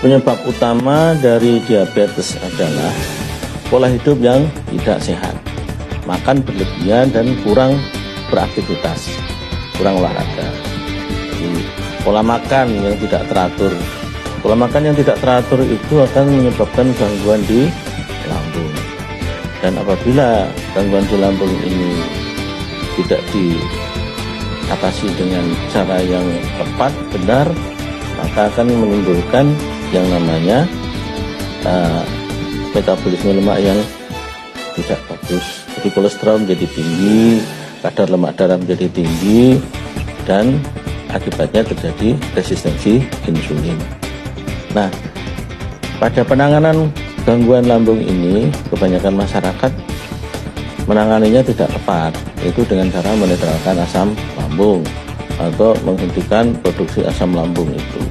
Penyebab utama dari diabetes adalah pola hidup yang tidak sehat, makan berlebihan dan kurang beraktivitas, kurang olahraga. Pola makan yang tidak teratur. Pola makan yang tidak teratur itu akan menyebabkan gangguan di lambung. Dan apabila gangguan di lambung ini tidak diatasi dengan cara yang tepat, benar, maka akan menimbulkan yang namanya metabolisme lemak yang tidak bagus. Jadi kolesterol menjadi tinggi, kadar lemak darah menjadi tinggi, dan akibatnya terjadi resistensi insulin. Nah, pada penanganan gangguan lambung ini, kebanyakan masyarakat menanganinya tidak tepat, yaitu dengan cara menetralkan asam lambung atau menghentikan produksi asam lambung itu.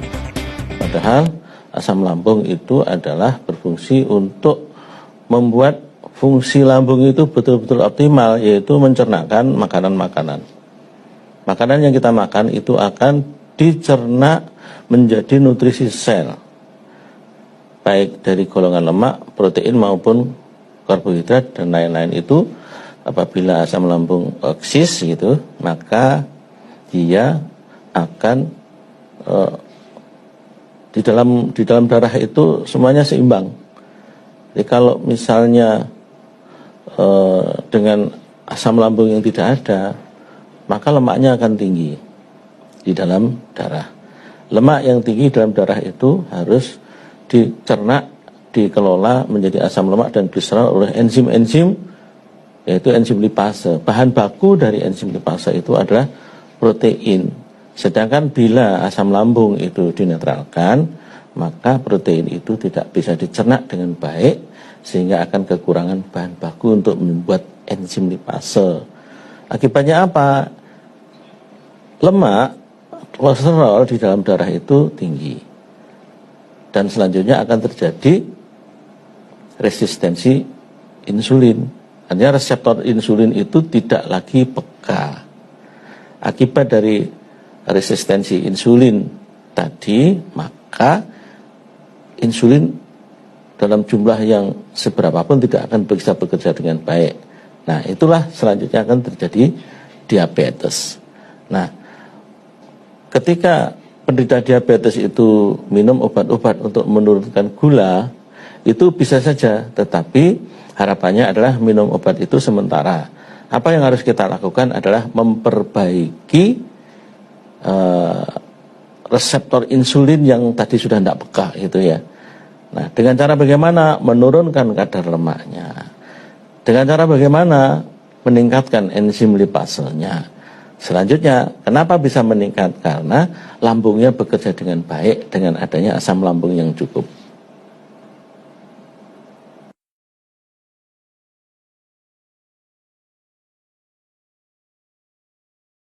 Padahal asam lambung itu adalah berfungsi untuk membuat fungsi lambung itu betul-betul optimal, yaitu mencernahkan makanan-makanan. Makanan yang kita makan itu akan dicerna menjadi nutrisi sel, baik dari golongan lemak, protein maupun karbohidrat dan lain-lain itu. Apabila asam lambung eksis gitu, maka dia akan di dalam darah itu semuanya seimbang. Jadi kalau misalnya dengan asam lambung yang tidak ada, maka lemaknya akan tinggi di dalam darah. Lemak yang tinggi dalam darah itu harus dicerna, dikelola menjadi asam lemak dan glycerol oleh enzim-enzim, yaitu enzim lipase. Bahan baku dari enzim lipase itu adalah protein. Sedangkan bila asam lambung itu dinetralkan, maka protein itu tidak bisa dicerna dengan baik, sehingga akan kekurangan bahan baku untuk membuat enzim lipase. Akibatnya apa? Lemak, kolesterol di dalam darah itu tinggi. Dan selanjutnya akan terjadi resistensi insulin. Artinya reseptor insulin itu tidak lagi peka. Akibat dari resistensi insulin tadi, maka insulin dalam jumlah yang seberapapun tidak akan bisa bekerja dengan baik. Nah, itulah selanjutnya akan terjadi diabetes. Nah, ketika penderita diabetes itu minum obat-obat untuk menurunkan gula, itu bisa saja, tetapi harapannya adalah minum obat itu sementara. Apa yang harus kita lakukan adalah memperbaiki reseptor insulin yang tadi sudah tidak peka gitu ya. Nah, dengan cara bagaimana? Menurunkan kadar lemaknya. Dengan cara bagaimana? Meningkatkan enzim lipasenya. Selanjutnya, kenapa bisa meningkat? Karena lambungnya bekerja dengan baik dengan adanya asam lambung yang cukup.